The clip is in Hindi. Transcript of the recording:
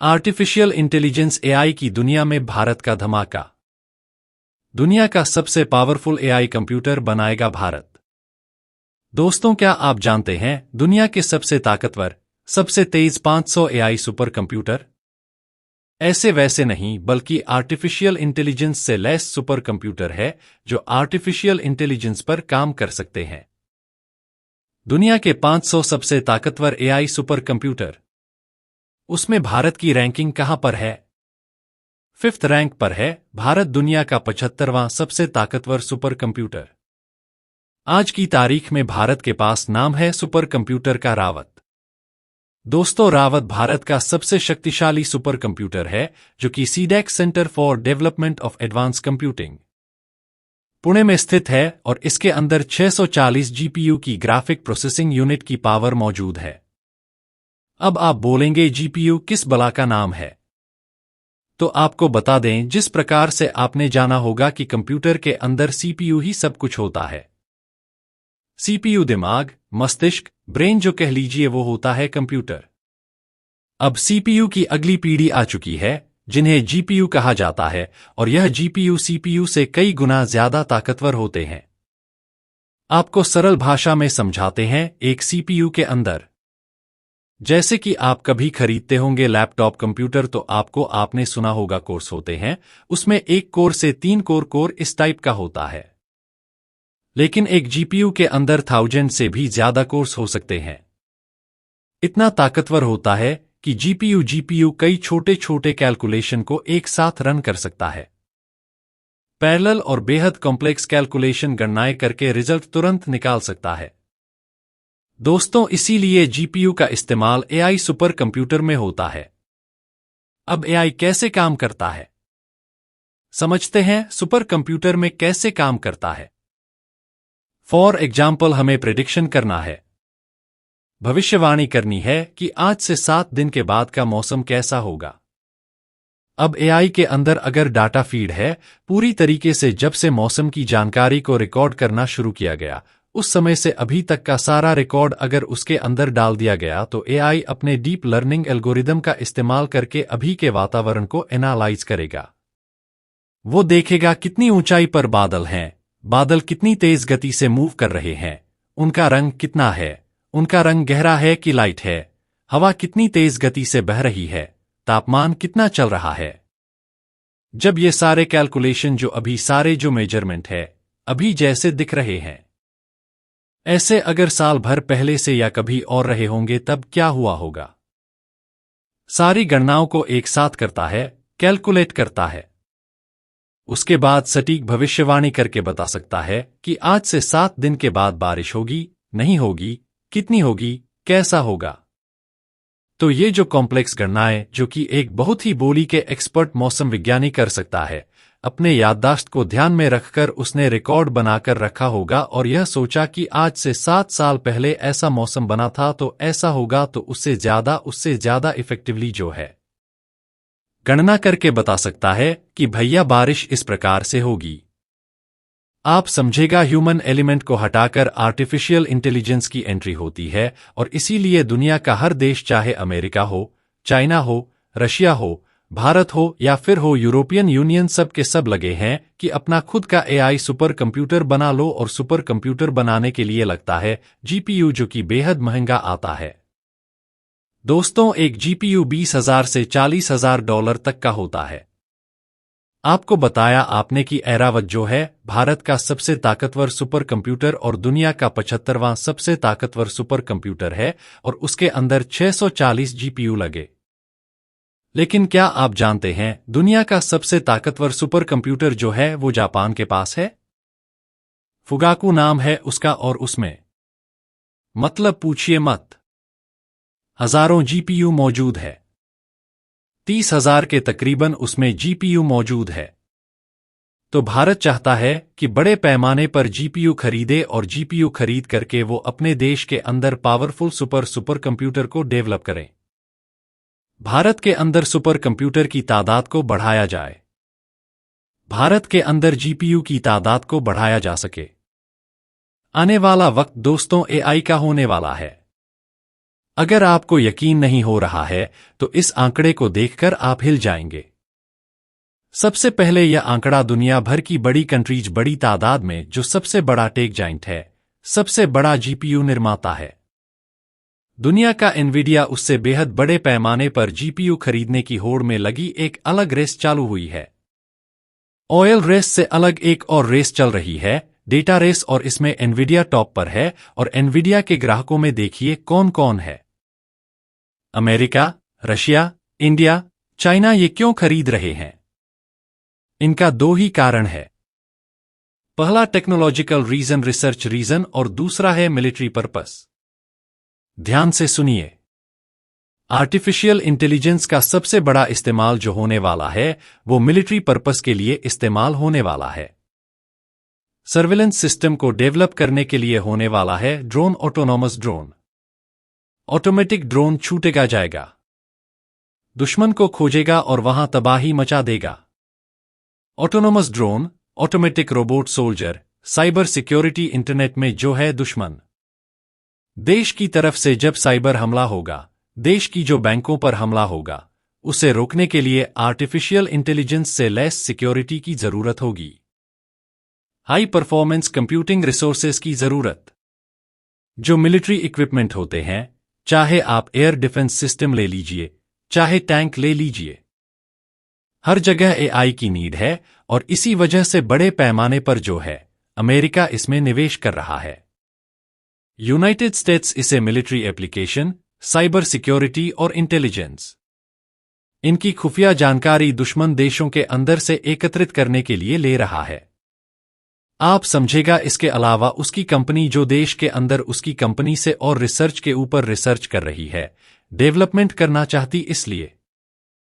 आर्टिफिशियल इंटेलिजेंस एआई की दुनिया में भारत का धमाका। दुनिया का सबसे पावरफुल एआई कंप्यूटर बनाएगा भारत। दोस्तों, क्या आप जानते हैं दुनिया के सबसे ताकतवर, सबसे तेज 500 एआई सुपर कंप्यूटर? ऐसे वैसे नहीं, बल्कि आर्टिफिशियल इंटेलिजेंस से लैस सुपर कंप्यूटर है जो आर्टिफिशियल इंटेलिजेंस पर काम कर सकते हैं। दुनिया के 500 सबसे ताकतवर एआई सुपर कंप्यूटर, उसमें भारत की रैंकिंग कहां पर है? 5th रैंक पर है भारत, दुनिया का 75वां सबसे ताकतवर सुपर कंप्यूटर। आज की तारीख में भारत के पास नाम है सुपर कंप्यूटर का रावत। दोस्तों, रावत भारत का सबसे शक्तिशाली सुपर कंप्यूटर है जो कि CDAC centre for development of advance computing, Pune में स्थित है और इसके अंदर 640 जीपीयू की ग्राफिक प्रोसेसिंग यूनिट की पावर मौजूद है। अब आप बोलेंगे जीपीयू किस बला का नाम है? तो आपको बता दें, जिस प्रकार से आपने जाना होगा कि कंप्यूटर के अंदर सीपीयू ही सब कुछ होता है। सीपीयू दिमाग, मस्तिष्क, ब्रेन जो कह लीजिए, वो होता है कंप्यूटर। अब सीपीयू की अगली पीढ़ी आ चुकी है जिन्हें जीपीयू कहा जाता है, और यह जीपीयू सीपीयू से कई गुना ज्यादा ताकतवर होते हैं। आपको सरल भाषा में समझाते हैं। एक सीपीयू के अंदर, जैसे कि आप कभी खरीदते होंगे लैपटॉप कंप्यूटर, तो आपने सुना होगा कोर्स होते हैं, उसमें 1 कोर से 3 कोर इस टाइप का होता है। लेकिन एक जीपीयू के अंदर 1000 से भी ज्यादा कोर्स हो सकते हैं। इतना ताकतवर होता है कि जीपीयू कई छोटे छोटे कैलकुलेशन को एक साथ रन कर सकता है। पैरेलल और बेहद कॉम्प्लेक्स कैलकुलेशन गणनाएं करके रिजल्ट तुरंत निकाल सकता है। दोस्तों, इसीलिए जीपीयू का इस्तेमाल एआई सुपर कंप्यूटर में होता है। अब एआई कैसे काम करता है, समझते हैं सुपर कंप्यूटर में कैसे काम करता है। फॉर एग्जाम्पल, हमें प्रेडिक्शन करना है, भविष्यवाणी करनी है कि आज से 7 दिन के बाद का मौसम कैसा होगा। अब एआई के अंदर अगर डाटा फीड है, पूरी तरीके से जब से मौसम की जानकारी को रिकॉर्ड करना शुरू किया गया, उस समय से अभी तक का सारा रिकॉर्ड अगर उसके अंदर डाल दिया गया, तो एआई अपने डीप लर्निंग एल्गोरिदम का इस्तेमाल करके अभी के वातावरण को एनालाइज करेगा। वो देखेगा कितनी ऊंचाई पर बादल हैं, बादल कितनी तेज गति से मूव कर रहे हैं, उनका रंग कितना है, उनका रंग गहरा है कि लाइट है, हवा कितनी तेज गति से बह रही है, तापमान कितना चल रहा है। जब ये सारे कैलकुलेशन जो मेजरमेंट है अभी जैसे दिख रहे हैं, ऐसे अगर साल भर पहले से या कभी और रहे होंगे, तब क्या हुआ होगा। सारी गणनाओं को एक साथ करता है, कैलकुलेट करता है। उसके बाद सटीक भविष्यवाणी करके बता सकता है कि आज से 7 दिन के बाद बारिश होगी, नहीं होगी, कितनी होगी, कैसा होगा। तो ये जो कॉम्प्लेक्स गणनाएं, जो कि एक बहुत ही बोली के एक्सपर्ट मौसम विज्ञानी कर सकता है, अपने याददाश्त को ध्यान में रखकर उसने रिकॉर्ड बनाकर रखा होगा और यह सोचा कि आज से 7 साल पहले ऐसा मौसम बना था, तो ऐसा होगा, तो उससे ज्यादा इफेक्टिवली जो है गणना करके बता सकता है कि भैया बारिश इस प्रकार से होगी। आप समझेगा, ह्यूमन एलिमेंट को हटाकर आर्टिफिशियल इंटेलिजेंस की एंट्री होती है, और इसीलिए दुनिया का हर देश, चाहे अमेरिका हो, चाइना हो, रशिया हो, भारत हो या फिर हो यूरोपियन यूनियन, सब के सब लगे हैं कि अपना खुद का एआई सुपर कंप्यूटर बना लो। और सुपर कंप्यूटर बनाने के लिए लगता है जीपीयू, जो कि बेहद महंगा आता है। दोस्तों, एक जीपीयू $20,000 से $40,000 तक का होता है। आपको बताया आपने कि ऐरावत जो है भारत का सबसे ताकतवर सुपर कंप्यूटर और दुनिया का 75वां सबसे ताकतवर सुपर कंप्यूटर है, और उसके अंदर 640 जीपीयू लगे। लेकिन क्या आप जानते हैं दुनिया का सबसे ताकतवर सुपर कंप्यूटर जो है वो जापान के पास है? फुगाकू नाम है उसका, और उसमें मतलब पूछिए मत, हजारों जीपीयू मौजूद है। 30,000 के तकरीबन उसमें जीपीयू मौजूद है। तो भारत चाहता है कि बड़े पैमाने पर जीपीयू खरीदे, और जीपीयू खरीद करके वो अपने देश के अंदर पावरफुल सुपर कंप्यूटर को डेवलप करें। भारत के अंदर सुपर कंप्यूटर की तादाद को बढ़ाया जाए, भारत के अंदर जीपीयू की तादाद को बढ़ाया जा सके। आने वाला वक्त दोस्तों एआई का होने वाला है। अगर आपको यकीन नहीं हो रहा है तो इस आंकड़े को देखकर आप हिल जाएंगे। सबसे पहले यह आंकड़ा दुनिया भर की बड़ी कंट्रीज बड़ी तादाद में जो सबसे बड़ा टेक जाइंट है, सबसे बड़ा जीपीयू निर्माता है। दुनिया का एनवीडिया उससे बेहद बड़े पैमाने पर जीपीयू खरीदने की होड़ में लगी एक अलग रेस चालू हुई है। ऑयल रेस से अलग एक और रेस चल रही है, डेटा रेस, और इसमें एनवीडिया टॉप पर है। और एनवीडिया के ग्राहकों में देखिए कौन कौन है। America, Russia, India, China. ये क्यों खरीद रहे हैं? इनका दो ही कारण है। पहला टेक्नोलॉजिकल रीजन, रिसर्च रीजन, और दूसरा है मिलिट्री पर्पस। ध्यान से सुनिए। आर्टिफिशियल इंटेलिजेंस का सबसे बड़ा इस्तेमाल जो होने वाला है वो मिलिट्री पर्पस के लिए इस्तेमाल होने वाला है। सर्विलेंस सिस्टम को डेवलप करने के लिए होने वाला है drone, autonomous drone. Automatic drone छूटेगा जाएगा, दुश्मन को खोजेगा और वहां तबाही मचा देगा। Autonomous drone, automatic robot soldier, cyber security, internet में जो है दुश्मन। देश की तरफ से जब साइबर हमला होगा, देश की जो बैंकों पर हमला होगा, उसे रोकने के लिए आर्टिफिशियल इंटेलिजेंस से लैस सिक्योरिटी की जरूरत होगी। हाई परफॉर्मेंस कंप्यूटिंग रिसोर्सेज की जरूरत। जो मिलिट्री इक्विपमेंट होते हैं, चाहे आप एयर डिफेंस सिस्टम ले लीजिए, चाहे टैंक ले लीजिए, हर जगह एआई की नीड है। और इसी वजह से बड़े पैमाने पर जो है अमेरिका इसमें निवेश कर रहा है। यूनाइटेड स्टेट्स इसे मिलिट्री एप्लीकेशन, साइबर सिक्योरिटी और इंटेलिजेंस, इनकी खुफिया जानकारी दुश्मन देशों के अंदर से एकत्रित करने के लिए ले रहा है। आप समझेगा, इसके अलावा उसकी कंपनी जो देश के अंदर उसकी कंपनी से और रिसर्च के ऊपर रिसर्च कर रही है, डेवलपमेंट करना चाहती, इसलिए